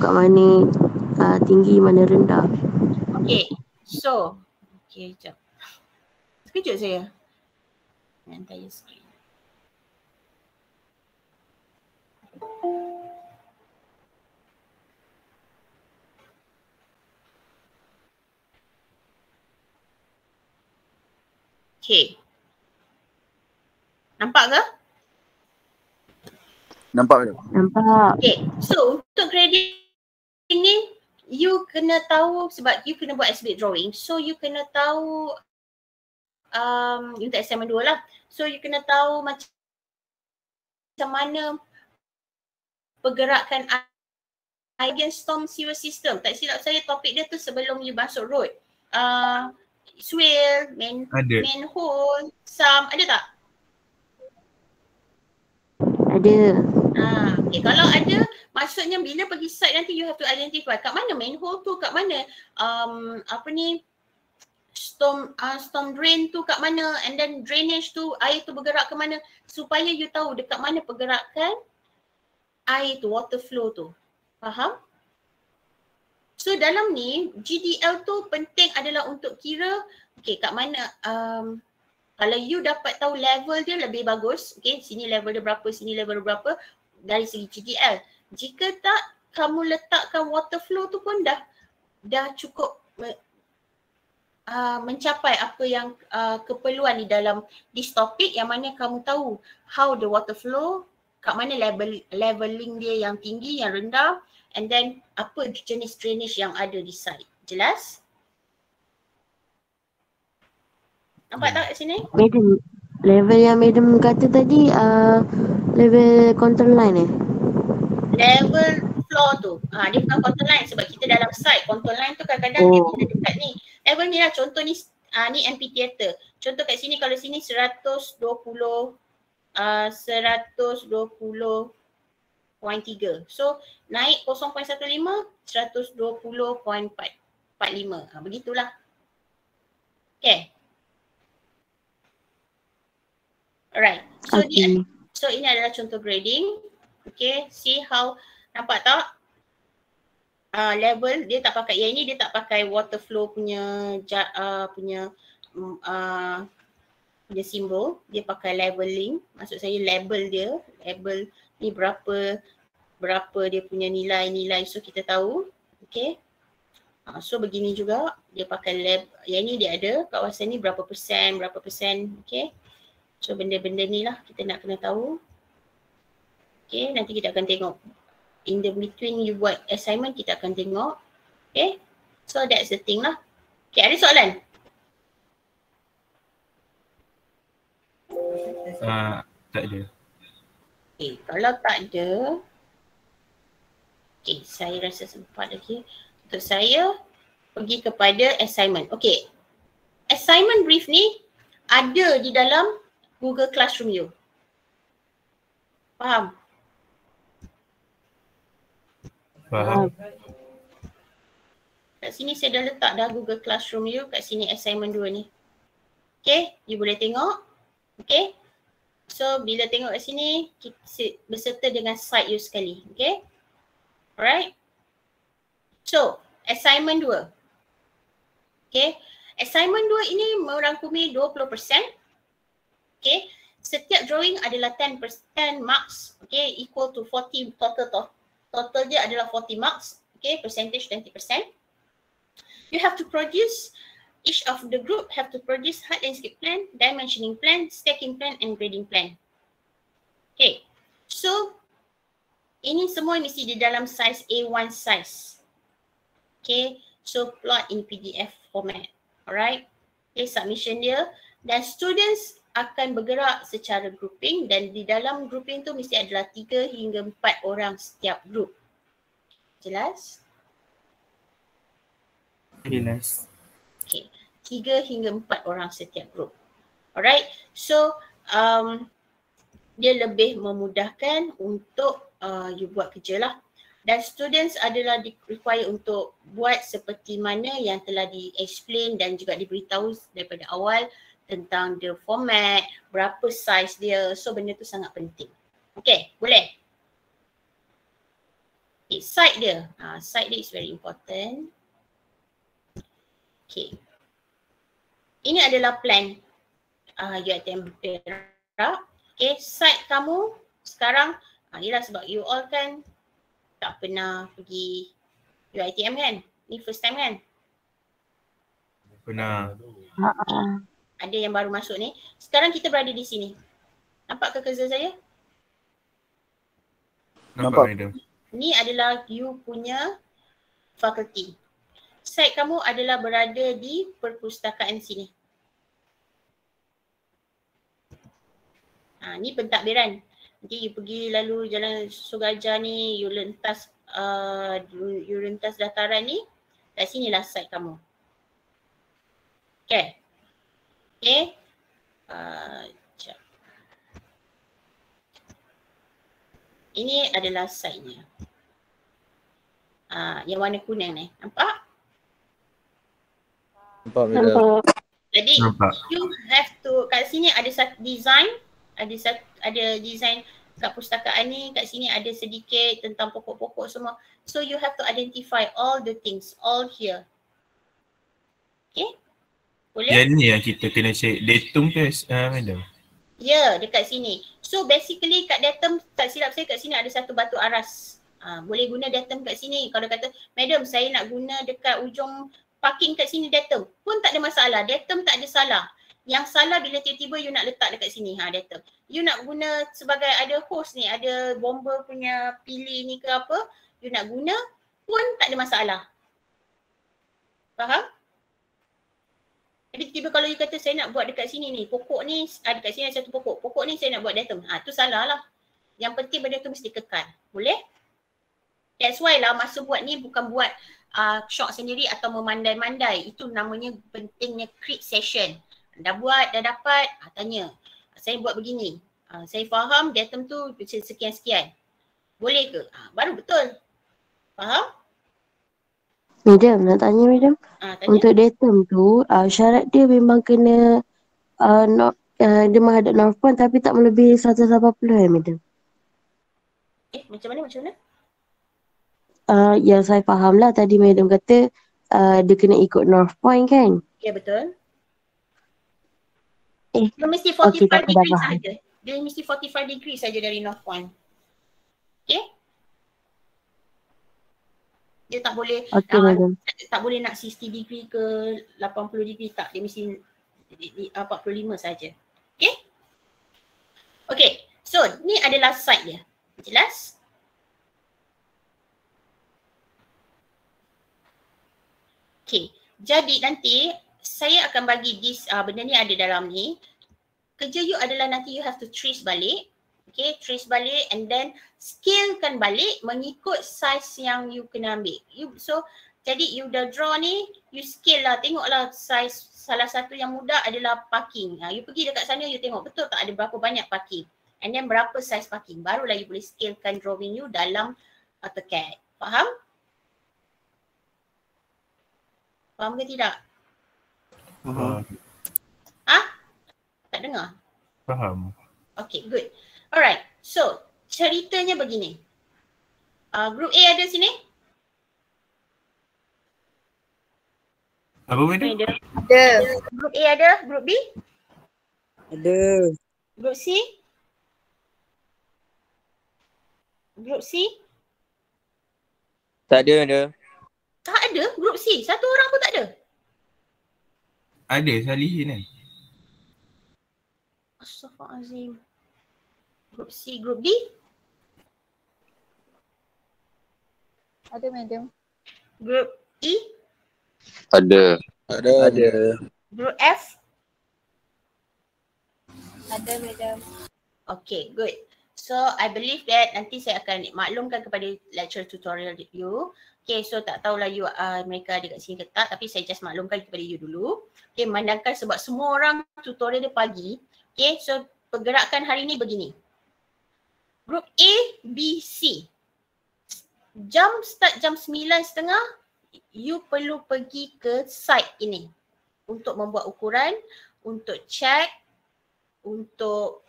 kat mana tinggi, mana rendah. Okay, so sekejap. Sekejap saya. Entire screen. Okay. Nampak ke? Nampak. Okay, so untuk grading ni you kena tahu sebab you kena buat exhibit drawing. So you kena tahu untuk assignment 2 lah. So you kena tahu macam mana pergerakan against storm sewer system. Tak silap saya topik dia tu sebelum you masuk road. Swale, manhole, ada tak? Ada. Okay, kalau ada, maksudnya bila pergi site nanti you have to identify kat mana manhole tu, kat mana storm drain tu kat mana, and then drainage tu, air tu bergerak ke mana, supaya you tahu dekat mana pergerakan air tu, water flow tu. Faham? So dalam ni GDL tu penting adalah untuk kira okay, kat mana kalau you dapat tahu level dia lebih bagus. Okay, sini level dia berapa, sini level dia berapa dari segi GDL. Jika tak, kamu letakkan water flow tu pun dah cukup mencapai apa yang keperluan di dalam this topic, yang mana kamu tahu how the water flow, kat mana leveling dia yang tinggi, yang rendah, and then apa jenis drainage yang ada di site. Jelas? Nampak tak kat sini? Madam, level yang Madam kata tadi level control line Level floor tu. Dia bukan control line sebab kita dalam site. Control line tu kadang-kadang dia bila dekat ni. Level ni lah, contoh ni ni amphitheater. Contoh kat sini, kalau sini 120 120.3. So naik 0.15 120.45. Begitulah. Okay. Alright. So ini adalah contoh grading. Okay, see how, nampak tak? Level dia tak pakai, yang ini dia tak pakai water flow punya simbol. Dia pakai leveling. Maksud saya label dia, label ni berapa dia punya nilai-nilai, so kita tahu. Okay. So begini juga dia pakai lab, yang ni dia ada kawasan ni berapa persen. Okay. So benda-benda ni lah kita nak kena tahu. Okay, nanti kita akan tengok in the between you buat assignment, kita akan tengok. Okay, so that's the thing lah. Okay, ada soalan? Tak ada. Okay, kalau tak ada, okay, saya rasa sempat lagi untuk saya pergi kepada assignment. Okay, assignment brief ni ada di dalam Google Classroom you. Faham? Faham. Kat sini saya dah letak dah Google Classroom you, kat sini assignment 2 ni. Okay, you boleh tengok. Okay, so bila tengok kat sini, kita berserta dengan site you sekali. Okay, alright. So, assignment 2. Okay, assignment 2 ini merangkumi 20%. Okay, setiap drawing adalah 10 marks. Okay, equal to 40 total dia adalah 40 marks. Okay, percentage 20%. You have to produce, each of the group have to produce hard landscape plan, dimensioning plan, stacking plan and grading plan. Okay, so ini semua mesti di dalam size A1 size. Okay, so plot in PDF format. Alright, okay, submission dia, dan students akan bergerak secara grouping, dan di dalam grouping tu mesti adalah 3 hingga 4 orang setiap group. Jelas? Jelas. Okay, 3 hingga 4 orang setiap group. Alright, so dia lebih memudahkan untuk you buat kerja lah. Dan students adalah require untuk buat seperti mana yang telah di-explain dan juga diberitahu daripada awal tentang the format, berapa size dia. So benda tu sangat penting. Okay, boleh? Okay, site dia. Site dia is very important. Okay. Ini adalah plan UiTM Perak. Okay, site kamu sekarang, inilah sebab you all kan tak pernah pergi UiTM kan? Ni first time kan? Pernah. Ada yang baru masuk ni. Sekarang kita berada di sini. Nampak ke kerja saya? Nampak madam. Ni adalah you punya fakulti. Site kamu adalah berada di perpustakaan sini. Ni pentadbiran. Nanti you pergi lalu jalan Sugajar ni, you rentas dataran ni. Kat sinilah site kamu. Okay. Okay. Ini adalah site-nya. Yang warna kuning ni. Nampak? Nampak. Jadi Nampak. you have to, kat sini ada satu design, ada design kat pustakaan ni, kat sini ada sedikit tentang pokok-pokok semua. So you have to identify all the things, all here. Okay? Boleh? Yang ni yang kita kena check datum ke madam? Ya, dekat sini. So basically kat datum, tak silap saya kat sini ada satu batu aras. Boleh guna datum kat sini. Kalau kata, madam saya nak guna dekat ujung parking kat sini datum pun tak ada masalah. Datum tak ada salah. Yang salah bila tiba-tiba you nak letak dekat sini, datum. You nak guna sebagai ada host ni, ada bomber punya pilih ni ke apa, you nak guna pun tak ada masalah. Faham? Tapi tiba-tiba kalau you kata saya nak buat dekat sini ni, pokok ni, dekat sini ada satu pokok. Pokok ni saya nak buat datum. Tu salah lah. Yang penting benda tu mesti kekal. Boleh? That's why lah masa buat ni bukan buat shot sendiri atau memandai-mandai. Itu namanya pentingnya create session. Dah buat, dah dapat, tanya. Saya buat begini. Saya faham datum tu sekian-sekian. Boleh ke? Baru betul. Faham? Madam, nak tanya madam. Tanya. Untuk datum tu, syarat dia memang kena dia menghadap North Point tapi tak melebihi 180 madam. Macam mana? Yang saya faham lah tadi madam kata dia kena ikut North Point kan? Ya, betul. Dia mesti 45 okey, tak apa, dah degree faham. saja. Dia mesti 45 degree saja dari North Point. Okay? Dia tak boleh Madam. tak boleh nak 60 degree ke 80 degree, tak. Dia mesti 45 saja. Okay? Okay. So, ni adalah site dia. Jelas? Okay. Jadi nanti saya akan bagi benda ni ada dalam ni. Kerja you adalah nanti you have to trace balik. Okay, trace balik and then scalekan balik mengikut size yang you kena ambil. Jadi you dah draw ni, you scale lah, tengoklah size salah satu yang mudah adalah parking. You pergi dekat sana, you tengok betul tak ada berapa banyak parking. And then berapa size parking. Barulah you boleh scalekan drawing you dalam AutoCAD. Faham? Faham ke tidak? Faham. Tak dengar? Faham. Okay, good. Alright, so ceritanya begini. Group A ada sini? Apa madam? Ada. Group A ada? Group B? Ada. Group C? Group C? Tak ada. Tak ada group C. Satu orang pun tak ada. Ada Salihin kan? Astaghfirullahaladzim. Group C, group D? Ada madam. Group E? Ada. Group F? Ada madam. Okay, good. So I believe that nanti saya akan maklumkan kepada lecture tutorial you. Okay, so tak tahulah you mereka ada kat sini ke tak, tapi saya just maklumkan kepada you dulu. Okay, memandangkan sebab semua orang tutorial dia pagi. Okay, so pergerakan hari ni begini. Group A, B, C. Start jam 9.30, you perlu pergi ke site ini untuk membuat ukuran, untuk check, untuk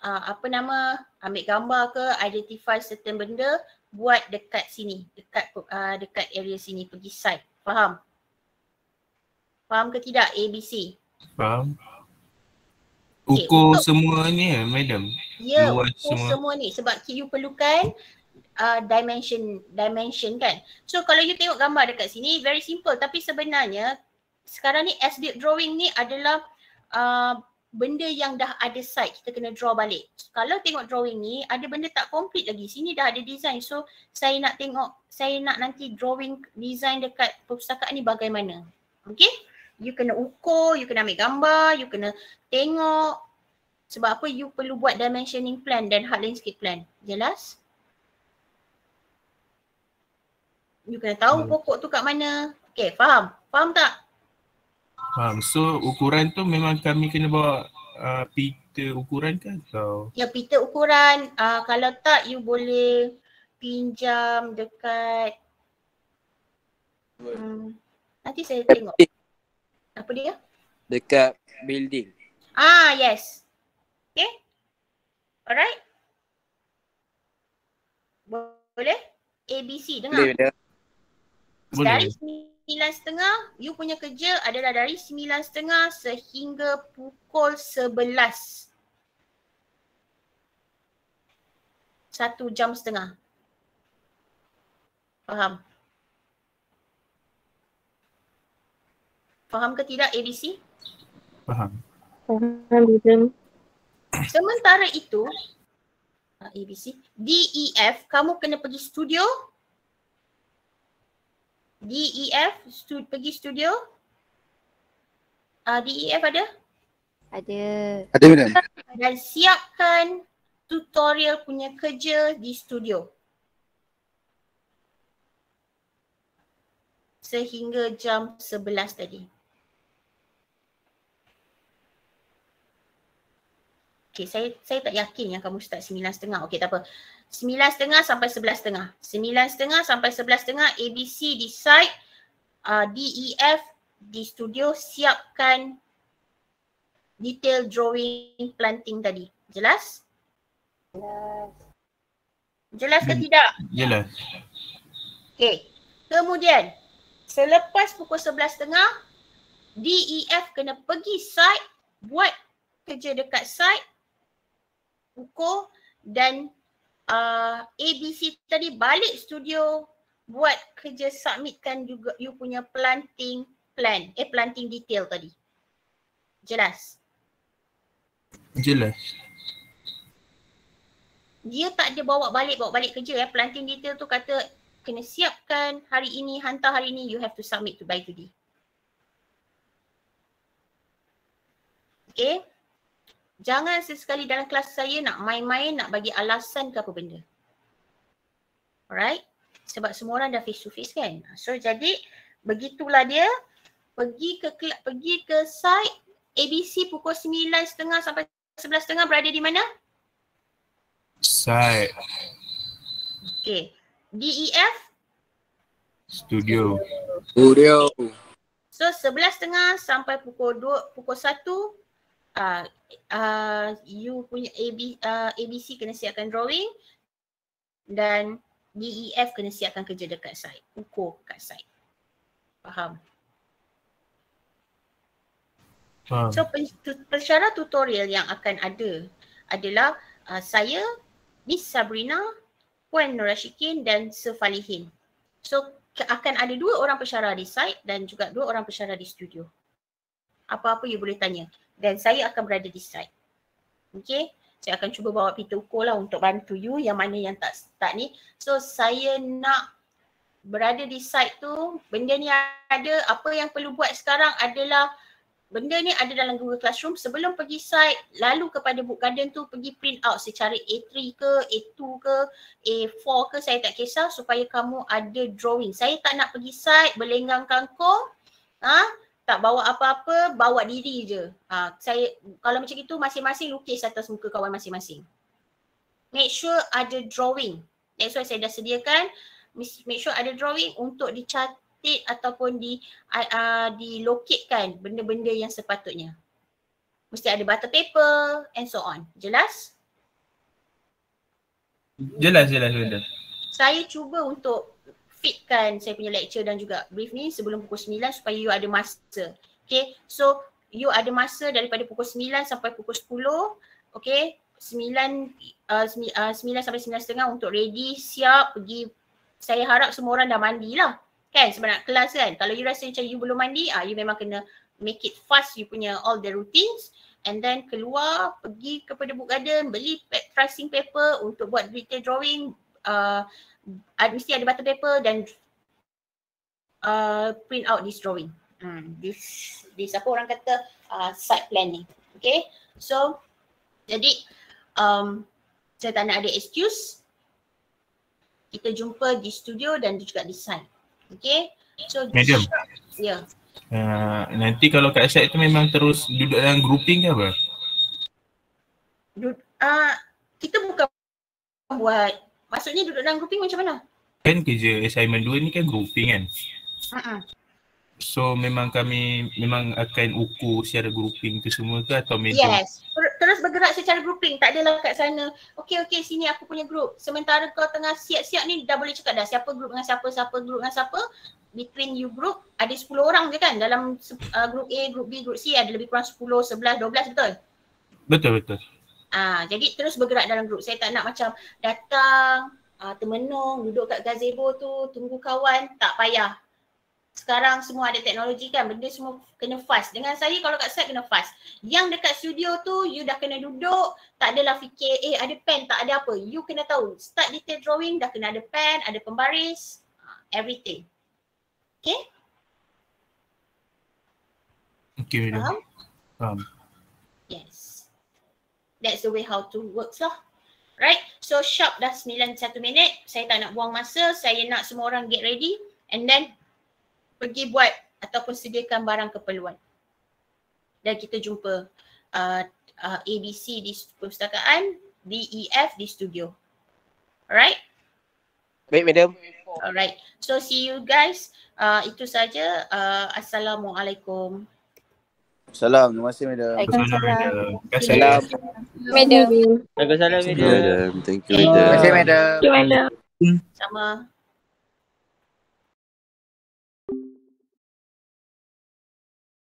ambil gambar ke, identify certain benda, buat dekat sini, dekat area sini, pergi site. Faham? Faham ke tidak ABC? Faham? Okay, Ukur semua ni ya, madam? Ya, Luas ukur semua. semua ni sebab you perlukan dimension kan. So kalau you tengok gambar dekat sini very simple, tapi sebenarnya sekarang ni as-built drawing ni adalah benda yang dah ada site, kita kena draw balik. Kalau tengok drawing ni ada benda tak complete lagi, sini dah ada design. So saya nak nanti drawing design dekat perpustakaan ni bagaimana. Okay? You kena ukur, you kena ambil gambar, you kena tengok. Sebab apa? You perlu buat dimensioning plan dan hard landscape plan. Jelas? You kena tahu pokok tu kat mana. Okay, faham? Faham tak? Faham. So ukuran tu memang kami kena bawa pita ukuran ke atau? Ya, pita ukuran. Kalau tak, you boleh pinjam dekat nanti saya tengok. Apa dia? Dekat building. Yes. Okay. Alright. Boleh? ABC, dengar. Boleh. Dari 9.30, you punya kerja adalah dari 9.30 sehingga pukul 11. 1 jam setengah. Faham? Faham ke tidak ABC? Faham. Faham. Sementara itu, ABC, DEF, kamu kena pergi studio. DEF, pergi studio. DEF ada? Ada. Ada madam. Dan siapkan tutorial punya kerja di studio. Sehingga jam 11 tadi. Okay, saya tak yakin yang kamu start 9.30. Okay, tak apa. 9.30 sampai 11.30. 9.30 sampai 11.30 ABC di site, DEF di studio, siapkan detail drawing planting tadi. Jelas? Jelas ke tidak? Jelas. Okay. Kemudian, selepas pukul 11.30, DEF kena pergi site, buat kerja dekat site, ukur, dan ABC tadi balik studio, buat kerja, submitkan juga you punya planting plan, planting detail tadi. Jelas? Jelas. Dia tak ada bawa balik kerja planting detail tu kata kena siapkan hari ini, hantar hari ini, you have to submit by today. Okay? Jangan sesekali dalam kelas saya nak main-main, nak bagi alasan ke apa benda. Alright? Sebab semua orang dah face to face kan. So jadi begitulah dia. Pergi ke site ABC pukul 9.30 sampai 11.30 berada di mana? Site. Okay. DEF? Studio. So 11.30 sampai pukul 1 you punya ABC kena siapkan drawing dan DEF kena siapkan kerja dekat site, ukur kat site. Faham? Faham. So persyarat tutorial yang akan ada adalah saya, Miss Sabrina, Puan Nur Rashikin dan Sir Falihin. So akan ada 2 orang pensyarah di site dan juga 2 orang pensyarah di studio. Apa-apa you boleh tanya. Dan saya akan berada di site. Okay. Saya akan cuba bawa pita ukur lah untuk bantu you yang mana yang tak ni. So saya nak berada di site tu, benda ni ada, apa yang perlu buat sekarang adalah benda ni ada dalam Google Classroom. Sebelum pergi site, lalu kepada book garden tu pergi print out secara A3 ke, A2 ke, A4 ke, saya tak kisah, supaya kamu ada drawing. Saya tak nak pergi site berlenggang kangkung, tak bawa apa-apa, bawa diri je. Saya kalau macam itu masing-masing lukis atas muka kawan masing-masing. Make sure ada drawing. That's why saya dah sediakan. Make sure ada drawing untuk dicatat ataupun diloketkan benda-benda yang sepatutnya. Mesti ada butter paper and so on. Jelas? Jelas. Saya cuba untuk fitkan saya punya lecture dan juga brief ni sebelum pukul 9 supaya you ada masa. Okay, so you ada masa daripada pukul 9 sampai pukul 10. Okay, 9 sampai 9.30 untuk ready, siap pergi. Saya harap semua orang dah mandi lah. Kan sebab nak kelas kan. Kalau you rasa macam you belum mandi, you memang kena make it fast you punya all the routines. And then keluar, pergi kepada book garden, beli tracing paper untuk buat detail drawing. Mesti ada button paper dan print out this drawing. This apa orang kata site planning. Okay, so jadi saya tak nak ada excuse. Kita jumpa di studio dan juga di site. Okay, so Madam. Ya. Nanti kalau kat site tu memang terus duduk dalam grouping ke apa? Kita bukan buat, maksudnya duduk dalam grouping macam mana? Kan kerja assignment 2 ni kan grouping kan? So memang kami akan ukur secara grouping tu semua ke atau medium? Yes, terus bergerak secara grouping. Tak adalah kat sana, okay sini aku punya group. Sementara kau tengah siap-siap ni dah boleh cakap dah siapa group dengan siapa, group dengan siapa. Between you group ada 10 orang je kan dalam group A, group B, group C ada lebih kurang 10, 11, 12 betul? Betul. Jadi terus bergerak dalam group. Saya tak nak macam datang, termenung, duduk kat gazebo tu, tunggu kawan, tak payah. Sekarang semua ada teknologi kan, benda semua kena fast. Dengan saya kalau kat site kena fast. Yang dekat studio tu you dah kena duduk, tak adalah fikir ada pen, tak ada apa. You kena tahu, start detail drawing dah kena ada pen, ada pembaris, everything. Okay? Okay, madam. Faham. Yes. That's the way how to works lah. Right? So sharp dah 9:01. Saya tak nak buang masa. Saya nak semua orang get ready and then pergi buat ataupun sediakan barang keperluan. Dan kita jumpa ABC di perpustakaan, DEF di studio. Alright? Baik, madam. Alright. So see you guys. Itu saja. Assalamualaikum. Salam. Terima kasih, madam. Salam. Madam. Waalaikumsalam, madam. Thank you, madam. Terima kasih, madam. Madam. Sama.